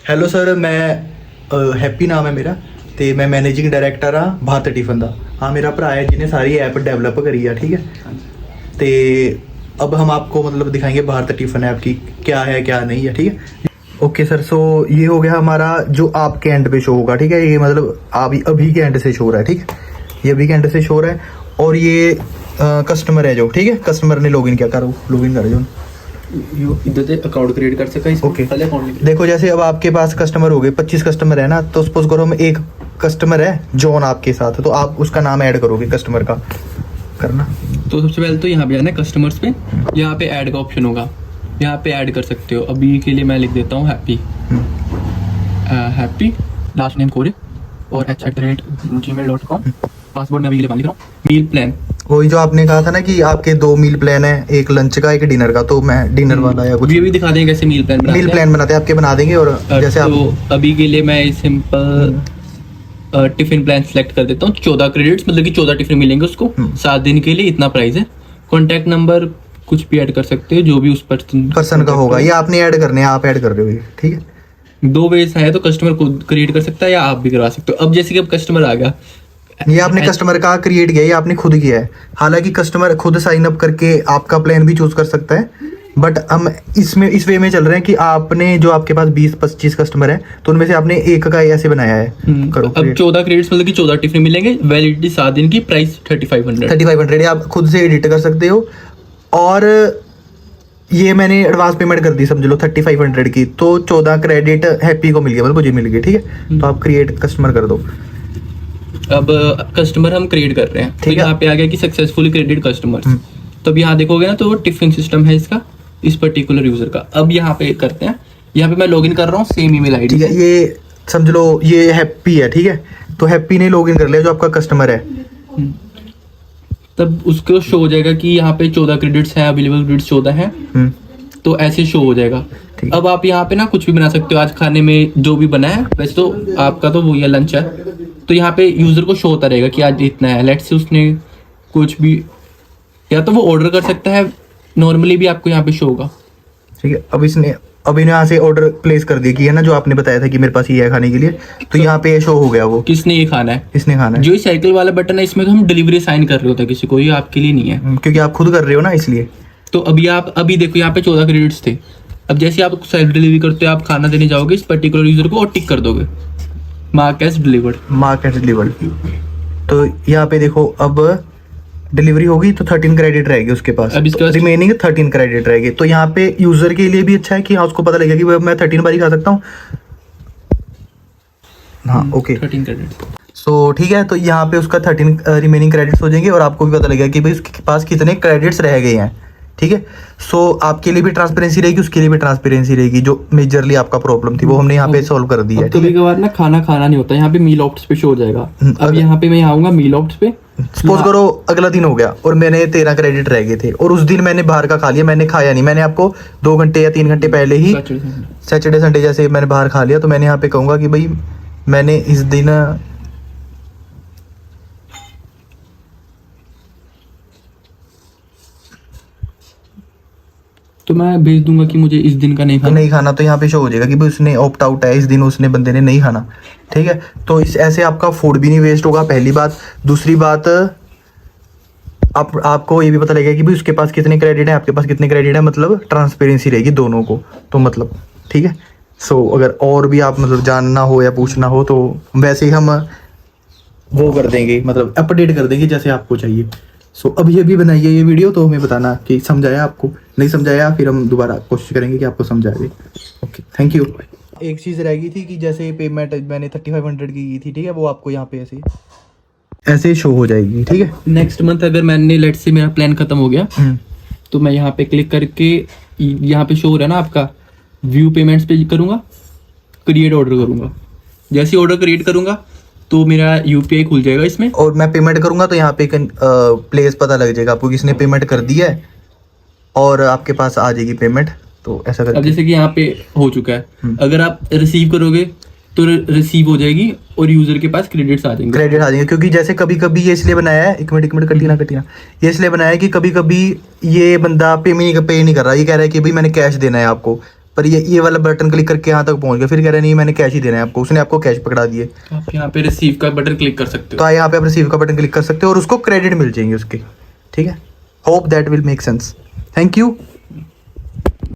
Hello sir, ਮੈਂ happy ਨਾਮ ਹੈ ਮੇਰਾ ਤੇ ਮੈਂ ਮੈਨੇजिंग डायरेक्टर ਆ भारत टिफिन ਦਾ। हाँ, मेरा भरा है जिन्हें सारी ऐप डेवलप करी है, ठीक है। तो अब हम आपको मतलब दिखाएंगे भारत टिफिन ऐप की क्या है क्या नहीं है, ठीक है। ओके सर, सो ये हो गया हमारा जो आपके एंड पे शो होगा, ठीक है। ये मतलब अभी के एंड से शो हो रहा है, ठीक है। ये अभी के एंड से शो हो रहा है और ये कस्टमर है जो, ठीक है। कस्टमर ने लॉगिन क्या करो, लॉगिन कर जो इधर से अकाउंट क्रिएट कर सका इसमें। ओके। पहले अकाउंट देखो जैसे अब आपके पास कस्टमर हो गए 25 कस्टमर है ना, तो सपोज करो हम एक कस्टमर है जॉन आपके साथ, तो आप उसका नाम ऐड करोगे कस्टमर का करना। तो सबसे पहले तो यहाँ पे आना है कस्टमर्स पे, यहाँ पे ऐड का ऑप्शन होगा, यहाँ पे ऐड कर सकते हो। अभी के लिए मैं लिख देता हूँ हैप्पी, हैप्पी लास्ट नेम कोरे और @gmail.com। पासवर्ड में अभी के लिए लिख रहा हूँ। मील प्लान वही जो आपने कहा था ना कि आपके 2 मील प्लान है, एक लंच का एक डिनर का, तो मैं डिनर वाला या कुछ ये भी दिखा देंगे कैसे मील प्लान बनाते मील हैं। प्लान बनाते हैं, आपके बना देंगे। और जैसे आप तो अभी के लिए मैं सिंपल टिफिन प्लान सेलेक्ट कर देता हूँ। 14 क्रेडिट्स मतलब कि 14 टिफिन मिलेंगे उसको 7 दिन के लिए, इतना प्राइस है। कॉन्टैक्ट नंबर कुछ भी ऐड कर सकते हो जो भी उस पर्सन का होगा, ये आपने ऐड करने हैं, आप ऐड कर रहे हो ये, ठीक है। 2 वेज है, तो कस्टमर खुद क्रिएट कर सकता है या आप भी करवा सकते हो। अब जैसे कि अब कस्टमर आ गया, ये आपने कस्टमर का क्रिएट किया है, ये आपने खुद किया है। हालांकि कस्टमर खुद साइन अप करके आपका प्लान भी चूज कर सकता है, बट हम इसमें इस वे में चल रहे हैं कि आपने जो आपके पास 20-25 कस्टमर है, तो उनमें से आपने एक का ऐसे बनाया है। करो अब 14 क्रेडिट्स मतलब कि 14 टिफिन मिलेंगे, वैलिडिटी 7 दिन की, प्राइस 3500। 3500 आप खुद से एडिट कर सकते हो। और ये मैंने एडवांस पेमेंट कर दी समझ लो 3500 की, तो 14 क्रेडिट हैप्पी को मिल गया, मतलब मुझे मिल गया, ठीक है। तो आप क्रिएट कस्टमर कर दो। अब कस्टमर हम क्रिएट कर रहे हैं, तो ठीक है। यहाँ पे आ गया कि सक्सेसफुली क्रेडिट कस्टमर। तो अब यहाँ देखोगे ना, तो टिफिन सिस्टम है इसका, इस पर्टिकुलर यूजर का। अब यहाँ पे करते हैं, यहाँ पे मैं लॉगिन कर रहा हूँ सेम ईमेल आईडी, ठीक है। ये समझ लो ये हैप्पी है, ठीक है। तो हैप्पी ने लॉगिन कर लिया जो आपका कस्टमर है। तब उसको शो हो जाएगा कि यहाँ पे 14 क्रेडिट्स हैं, अवेलेबल क्रेडिट्स 14 हैं, तो ऐसे शो हो जाएगा। ठीक। अब आप यहाँ पे ना कुछ भी बना सकते हो, आज खाने में जो भी बना है। वैसे तो आपका तो वो ये लंच है, तो यहाँ पे यूजर को शो होता रहेगा कि आज इतना है। लेट्स से उसने कुछ भी, या तो वो ऑर्डर कर सकता है, नॉर्मली भी आपको यहाँ पे शो होगा, ठीक है। अब इन्हें यहाँ से ऑर्डर प्लेस कर दिया कि है ना, जो आपने बताया था कि मेरे पास ये है खाने के लिए, तो यहाँ पे शो हो गया वो किसने ये खाना है, इसने खाना है। जो साइकिल वाला बटन है इसमें तो हम डिलीवरी साइन कर रहे होते हैं किसी को, ये आपके लिए नहीं है। क्योंकि आप खुद कर रहे हो ना, इसलिए। तो अभी देखो यहाँ पे 14 क्रेडिट्स थे। अब जैसे आप सेल्फ डिलीवरी करते हो, आप खाना देने जाओगे इस पर्टिकुलर यूजर को और टिक कर दोगे mark as delivered. Mark as delivered. तो यहाँ पे देखो अब डिलीवरी होगी तो 13 क्रेडिट रहेगी उसके पास। अब इसके पास रिमेनिंग 13 क्रेडिट रहेगी। तो यहाँ पे यूजर के लिए भी अच्छा है कि हाँ, उसको पता लगेगा कि भाई मैं 13 बार ही खा सकता हूँ। हाँ, ओके। 13 क्रेडिट। सो ठीक है, तो यहाँ पे उसका 13 रिमेनिंग क्रेडिट्स हो जाएंगे और आपको भी पता लगेगा कि भाई उसके पास कितने क्रेडिट्स रह गए हैं, ठीक है। सो आपके लिए भी ट्रांसपेरेंसी रहेगी, उसके लिए भी ट्रांसपेरेंसी रहेगी। जो मेजरली आपका प्रॉब्लम थी वो हमने यहाँ पे सॉल्व कर दी है। कभी कभार ना खाना नहीं होता, यहाँ पे मील ऑप्ट्स पे शो हो जाएगा। अब यहाँ पे मैं आऊंगा मील ऑप्ट्स पे, सपोज करो अगला दिन हो गया और मैंने 13 क्रेडिट रह गए थे और उस दिन मैंने बाहर का खा लिया, मैंने खाया नहीं। मैंने आपको 2 घंटे या 3 घंटे पहले ही सैटरडे संडे जैसे मैंने बाहर खा लिया, तो मैंने यहाँ पे कहूँगा कि भाई मैंने इस दिन तो मैं भेज दूंगा कि मुझे इस दिन का नहीं खाना। तो यहाँ पे शो हो जाएगा कि भाई उसने ऑप्ट आउट है, इस दिन उसने बंदे ने नहीं खाना, ठीक है। तो इस ऐसे आपका फूड भी नहीं वेस्ट होगा, पहली बात। दूसरी बात, आपको ये भी पता लगेगा कि भाई उसके पास कितने क्रेडिट है, आपके पास कितने क्रेडिट है, मतलब ट्रांसपेरेंसी रहेगी दोनों को, तो मतलब ठीक है। सो अगर और भी आप मतलब जानना हो या पूछना हो तो वैसे ही हम वो कर देंगे, मतलब अपडेट कर देंगे जैसे आपको चाहिए। सो अभी बनाइए ये वीडियो, तो हमें बताना कि समझाया आपको, नहीं समझाया फिर हम दोबारा कोशिश करेंगे कि आपको समझा दे। Okay, thank you. एक चीज़ रह गई थी कि जैसे पेमेंट मैंने 3500 की थी, ठीक है, वो आपको यहाँ पे ऐसे शो हो जाएगी, ठीक है। नेक्स्ट मंथ अगर मैंने लेट्स से मेरा प्लान खत्म हो गया, तो मैं यहाँ पे क्लिक करके यहाँ पे शो हो रहा है ना आपका व्यू पेमेंट्स पे करूँगा, क्रिएट ऑर्डर करूँगा। जैसे ही ऑर्डर क्रिएट करूँगा तो मेरा यूपीआई खुल जाएगा इसमें, और मैं पेमेंट करूंगा तो यहाँ पे प्लेस पता लग जाएगा आपको किसने पेमेंट कर दिया है और आपके पास आ जाएगी पेमेंट। तो ऐसा अब करके जैसे कि यहाँ पे हो चुका है, अगर आप रिसीव करोगे तो रिसीव हो जाएगी और यूजर के पास क्रेडिट्स आ जाएंगे। क्रेडिट आ जाएंगे, क्योंकि जैसे कभी कभी ये इसलिए बनाया है, एक मिनट कटी ना ये इसलिए बनाया है कि कभी कभी ये बंदा पे नहीं कर रहा, ये कह रहा है कि भाई मैंने कैश देना है आपको, पर ये वाला बटन क्लिक करके यहाँ तक पहुंच गया, फिर कह रहे नहीं मैंने कैश ही देना है आपको, उसने आपको कैश पकड़ा दिए। तो आप यहाँ पे रिसीव का बटन क्लिक कर सकते तो हो। यहाँ पे आप रिसीव का बटन क्लिक कर सकते हो और उसको क्रेडिट मिल जाएंगे उसके। ठीक है, hope that will make sense. Thank you.